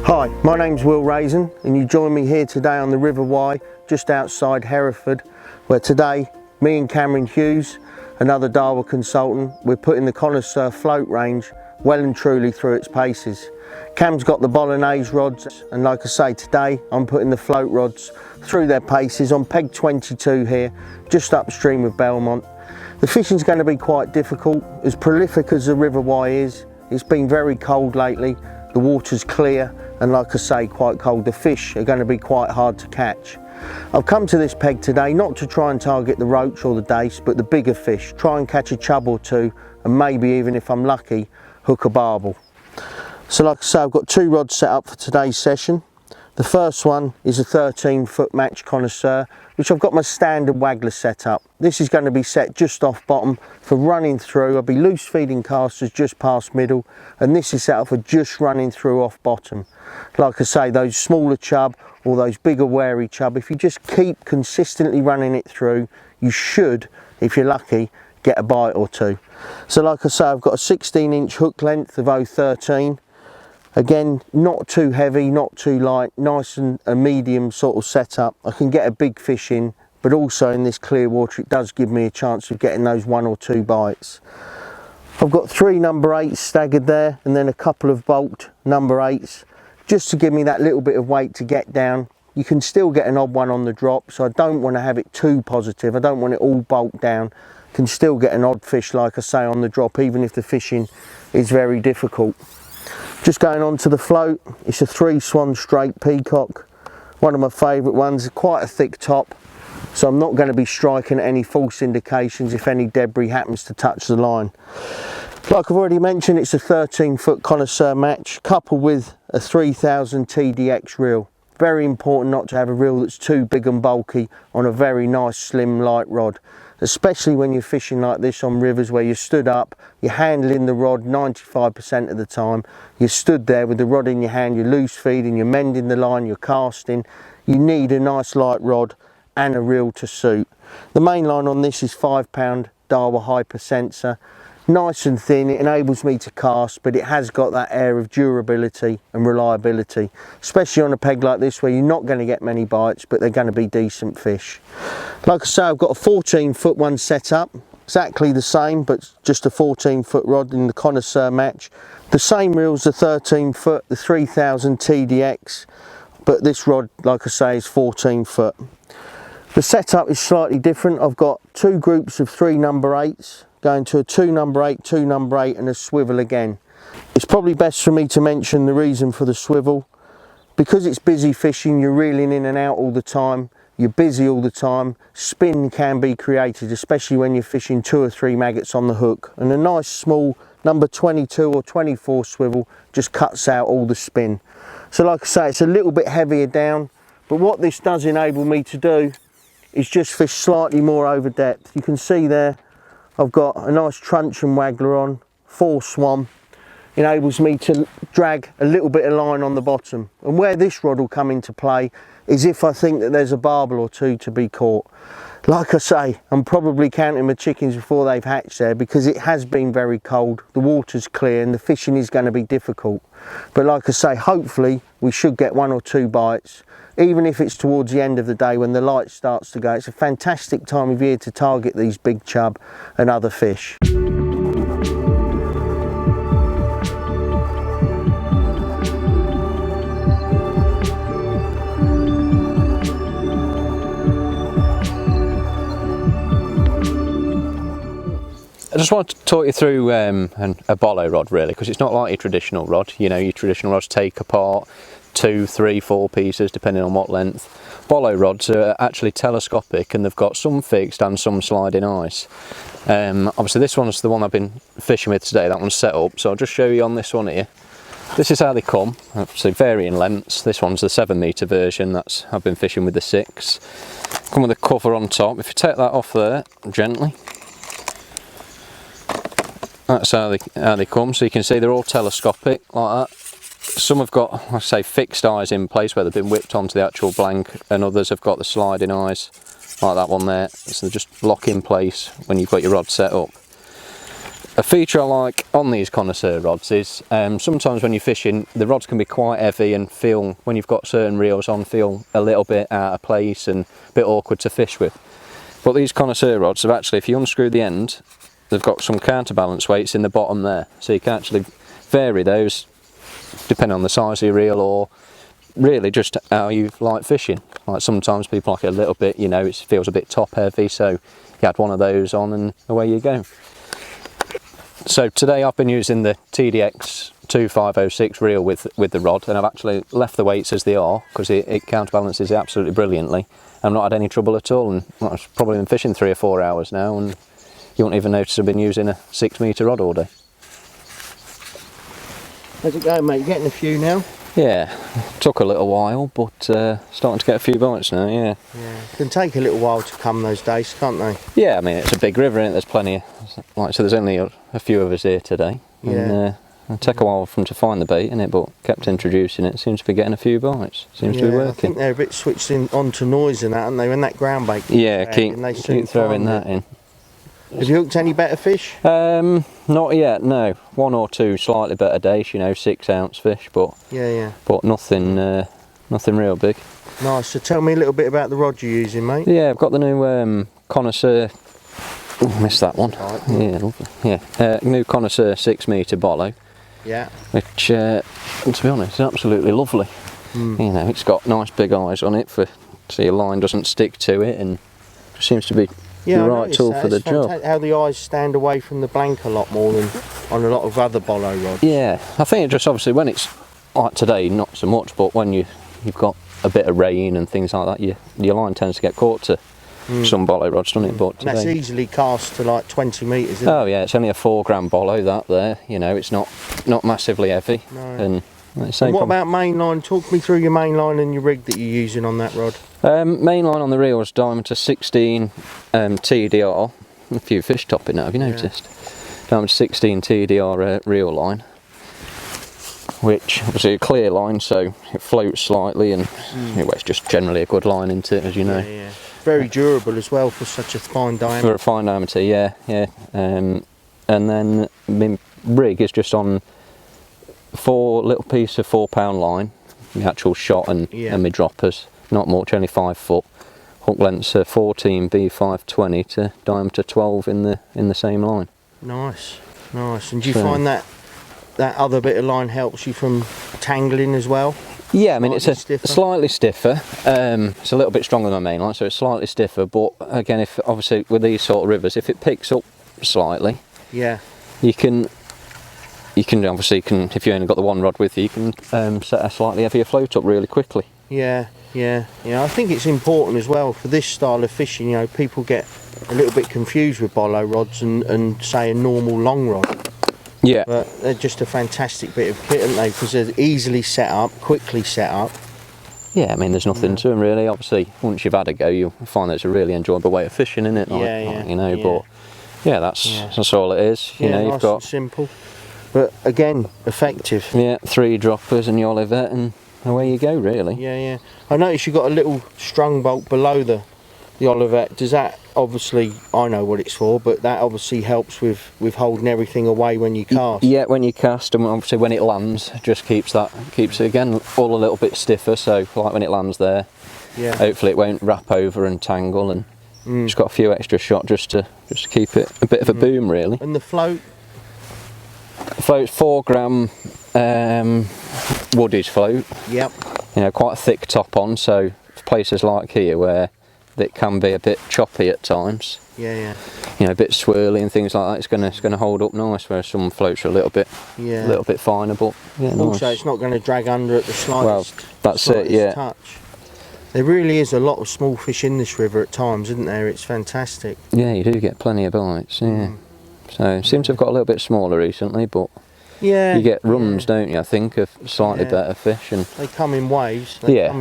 Hi, my name's Raison and you join me here today on the River Wye just outside Hereford, where today me and Cameron Hughes, another Daiwa consultant, we're putting the Connoisseur Float range well and truly through its paces. Cam's got the Bolognese rods, and like I say, today I'm putting the float rods through their paces on peg 22 here, just upstream of Belmont. The fishing's going to be quite difficult. As prolific as the River Wye is, it's been very cold lately. The water's clear and, like I say, quite cold. The fish are going to be quite hard to catch. I've come to this peg today not to try and target the roach or the dace, but the bigger fish. Try and catch a chub or two, and maybe even, if I'm lucky, hook a barbel. So like I say, I've got two rods set up for today's session. The first one is a 13-foot match Connoisseur, which I've got my standard waggler set up. This is going to be set just off bottom for running through. I'll be loose feeding casters just past middle, and this is set up for just running through off bottom. Like I say, those smaller chub or those bigger wary chub, if you just keep consistently running it through, you should, if you're lucky, get a bite or two. So like I say, I've got a 16-inch hook length of 0.13. Again, not too heavy, not too light, nice and a medium sort of setup. I can get a big fish in, but also in this clear water it does give me a chance of getting those 1 or 2 bites. I've got 3 number 8s staggered there, and then a couple of bulked number 8s, just to give me that little bit of weight to get down. You can still get an odd one on the drop, so I don't want to have it too positive. I don't want it all bulked down. Can still get an odd fish, like I say, on the drop, even if the fishing is very difficult. Just going on to the float, it's a 3 swan straight peacock, one of my favourite ones, quite a thick top, so I'm not going to be striking at any false indications if any debris happens to touch the line. Like I've already mentioned, it's a 13-foot Connoisseur match coupled with a 3000 TDX reel. Very important not to have a reel that's too big and bulky on a very nice slim light rod, especially when you're fishing like this on rivers where you're stood up, you're handling the rod 95% of the time, you're stood there with the rod in your hand, you're loose feeding, you're mending the line, you're casting. You need a nice light rod and a reel to suit. The main line on this is 5-pound Daiwa hyper sensor. Nice and thin, it enables me to cast, but it has got that air of durability and reliability, especially on a peg like this where you're not going to get many bites, but they're going to be decent fish. Like I say, I've got a 14-foot one set up, exactly the same, but just a 14-foot rod in the Connoisseur match. The same reel's the 13-foot, the 3000 TDX, but this rod, like I say, is 14-foot. The setup is slightly different. I've got 2 groups of 3 number 8s, going to a 2 number 8, 2 number 8 and a swivel again. It's probably best for me to mention the reason for the swivel. Because it's busy fishing, you're reeling in and out all the time, you're busy all the time, spin can be created, especially when you're fishing 2 or 3 maggots on the hook, and a nice small number 22 or 24 swivel just cuts out all the spin. So like I say, it's a little bit heavier down, but what this does enable me to do is just fish slightly more over depth. You can see there I've got a nice truncheon waggler on, 4 swan, enables me to drag a little bit of line on the bottom. And where this rod will come into play is if I think that there's a barbel or 2 to be caught. Like I say, I'm probably counting my chickens before they've hatched there, because it has been very cold, the water's clear and the fishing is going to be difficult. But like I say, hopefully we should get 1 or 2 bites. Even if it's towards the end of the day when the light starts to go, it's a fantastic time of year to target these big chub and other fish. I just want to talk you through a bolo rod, really, because it's not like your traditional rod. You know, your traditional rods take apart 2, 3, 4 pieces depending on what length. Bolo rods are actually telescopic, and they've got some fixed and some sliding eyes. Obviously this one's the one I've been fishing with today, that one's set up, so I'll just show you on this one here. This is how they come, obviously varying lengths. This one's the 7 metre version, that's I've been fishing with the 6. Come with a cover on top. If you take that off there gently, that's how they come. So you can see they're all telescopic like that. Some have got, like I say, fixed eyes in place where they've been whipped onto the actual blank, and others have got the sliding eyes like that one there, so they just lock in place when you've got your rod set up. A feature I like on these Connoisseur rods is sometimes when you're fishing, the rods can be quite heavy and feel, when you've got certain reels on, feel a little bit out of place and a bit awkward to fish with. But these Connoisseur rods have actually, if you unscrew the end, they've got some counterbalance weights in the bottom there, so you can actually vary those depending on the size of your reel, or really just how you like fishing. Like sometimes people like it a little bit, you know, it feels a bit top heavy, so you add one of those on and away you go. So today I've been using the TDX 2506 reel with the rod, and I've actually left the weights as they are because it counterbalances absolutely brilliantly. I've not had any trouble at all, and I've probably been fishing 3 or 4 hours now, and you won't even notice I've been using a 6 metre rod all day. How's it going, mate? You getting a few now? Yeah, took a little while, but starting to get a few bites now, yeah. Yeah, it can take a little while to come those days, can't they? Yeah, I mean, it's a big river, isn't it? There's plenty of, like, so there's only a few of us here today. Yeah. And it'll take a while for them to find the bait, innit? But kept introducing it, seems to be getting a few bites. Seems to be working. I think they're a bit switched onto noise and that, aren't they? When that ground bait comes Yeah, out, keep and they soon throwing find that it. in. Have you hooked any better fish? Not yet, no. 1 or 2 slightly better days, you know, 6-ounce fish, but nothing nothing real big. Nice. So tell me a little bit about the rod you're using, mate. Yeah, I've got the new Connoisseur. Oh, missed that one. Right. Yeah, lovely. Yeah, new Connoisseur 6 metre Bolo. Yeah. Which, to be honest, is absolutely lovely. You know, it's got nice big eyes on it so your line doesn't stick to it, and it seems to be the right tool for the job. How the eyes stand away from the blank a lot more than on a lot of other Bolo rods. Yeah, I think it just obviously when it's like today, not so much, but when you've got a bit of rain and things like that, your line tends to get caught to some Bolo rods, doesn't it? But today, that's easily cast to like 20 metres, isn't it? Yeah, it's only a 4 gram Bolo that there, you know, it's not massively heavy. No. And what about mainline? Talk me through your mainline and your rig that you're using on that rod. Mainline on the reel is diameter 16 TDR. A few fish topping that, have you noticed? Diameter 16 TDR reel line, which obviously a clear line, so it floats slightly, and anyway, it's just generally a good line, isn't it, as you know. Yeah. Very durable as well for such a fine diameter. For a fine diameter, yeah. And then my rig is just on 4 little piece of 4 pound line, the actual shot and my droppers, not much, only 5 foot. Hook lengths 14 B520 to diameter 12 in the same line. Nice. And do you find that other bit of line helps you from tangling as well? Yeah, I mean it's slightly stiffer. It's a little bit stronger than my main line, so it's slightly stiffer. But again, if obviously with these sort of rivers, if it picks up slightly, you can obviously if you only got the one rod with you, you can set a slightly heavier float up really quickly. Yeah. I think it's important as well for this style of fishing. You know, people get a little bit confused with Bolo rods and say a normal long rod. Yeah. But they're just a fantastic bit of kit, aren't they? Because they're easily set up, quickly set up. Yeah, I mean, there's nothing to them really. Obviously, once you've had a go, you'll find that it's a really enjoyable way of fishing, isn't it? But yeah, that's all it is. You know, nice you've got and simple, but again, effective. Yeah, 3 droppers and your Olivet, and away you go, really. Yeah. I noticed you've got a little strung bolt below the Olivet. Does that obviously, I know what it's for, but that obviously helps with holding everything away when you cast? Yeah, when you cast, and obviously when it lands, just keeps it again all a little bit stiffer, so like when it lands there, hopefully it won't wrap over and tangle, and just got a few extra shots just to keep it a bit of a boom, really. And the float? The float's 4 gram woodage float. Yep. You know, quite a thick top on, so places like here where it can be a bit choppy at times. Yeah. You know, a bit swirly and things like that. It's going to hold up nice. Whereas some floats are a little bit finer, but also nice. It's not going to drag under at the slightest. Well, that's it. Yeah. Touch. There really is a lot of small fish in this river at times, isn't there? It's fantastic. Yeah, you do get plenty of bites. Yeah. So it seems to have got a little bit smaller recently, but you get runs, don't you? I think of slightly better fish, and they come in waves. Yeah,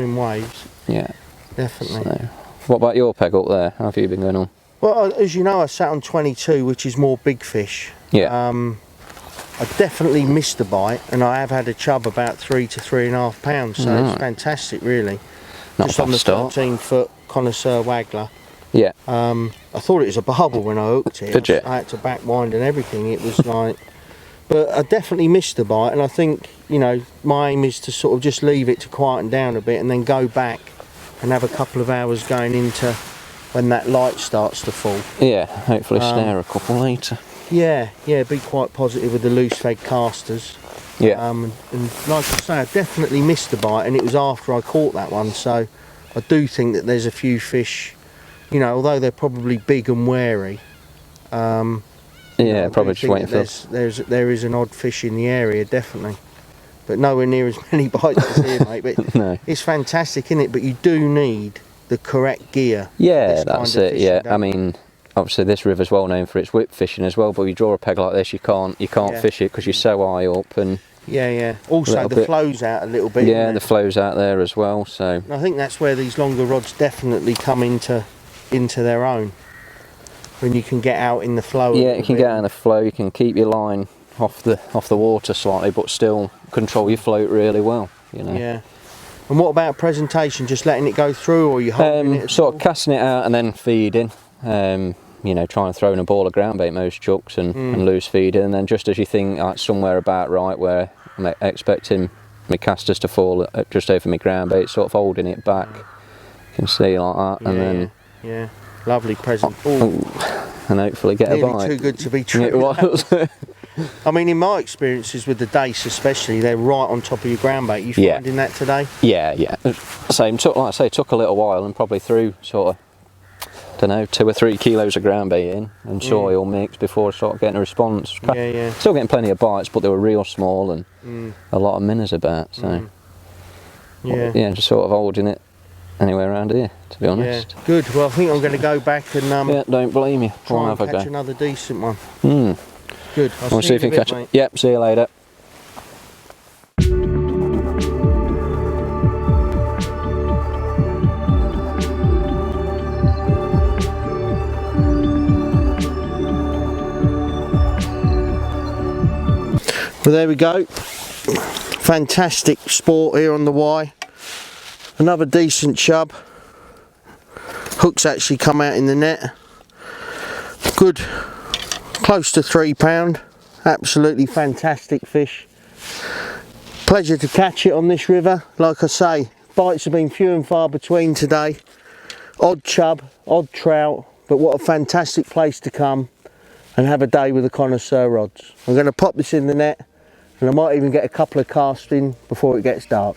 definitely. So, what about your peg up there? How have you been going on? Well, as you know, I sat on 22, which is more big fish. Yeah. I definitely missed a bite, and I have had a chub about 3 to 3.5 pounds, so it's fantastic, really. Not just on the start. 13-foot Connoisseur Waggler. Yeah. I thought it was a barbel when I hooked it. Did you? I had to back wind and everything. It was like, but I definitely missed the bite, and I think, you know, my aim is to sort of just leave it to quieten down a bit and then go back and have a couple of hours going into when that light starts to fall. Yeah, hopefully snare a couple later. Yeah, be quite positive with the loose fed casters. Yeah. And like I say, I definitely missed the bite, and it was after I caught that one, so I do think that there's a few fish, you know, although they're probably big and wary. Yeah, probably just waiting for. There is an odd fish in the area, definitely, but nowhere near as many bites as here, mate. But No. it's fantastic, isn't it? But you do need the correct gear. Yeah, that's it. Yeah, I mean, obviously this river's well known for its whip fishing as well. But you draw a peg like this, you can't fish it because you're so high up and. Yeah. Also, the flow's out a little bit. Yeah, the flow's out there as well. So. I think that's where these longer rods definitely come into their own. When you can get out in the flow. Yeah, you can get out in the flow. You can keep your line off the water slightly, but still control your float really well. You know. Yeah. And what about presentation? Just letting it go through, or are you holding it? Sort of casting it out and then feeding. You know, trying to throw in a ball of ground bait most chucks and loose feeding, and then just as you think like somewhere about right where I'm expecting my casters to fall just over my ground bait, sort of holding it back. You can see like that, and then. Yeah. Lovely present. And hopefully get a bite. Too good to be true. It was. I mean, in my experiences with the dace especially, they're right on top of your ground bait. You finding that today? Yeah. Same. Took a little while and probably threw sort of, don't know, 2 or 3 kilos of ground bait in and soil mix before I started getting a response. Yeah. Still getting plenty of bites, but they were real small and a lot of minnows about. So yeah, just sort of holding it anywhere around here, to be honest. Yeah, good. Well, I think I'm going to go back and yeah, don't blame you. try and catch another decent one. Good. I'll see if you can catch it. Yep, see you later. Well, there we go. Fantastic sport here on the Wye. Another decent chub. Hook's actually come out in the net. Good, close to £3. Absolutely fantastic fish. Pleasure to catch it on this river. Like I say, bites have been few and far between today. Odd chub, odd trout, but what a fantastic place to come and have a day with the Connoisseur rods. I'm going to pop this in the net, and I might even get a couple of casts in before it gets dark.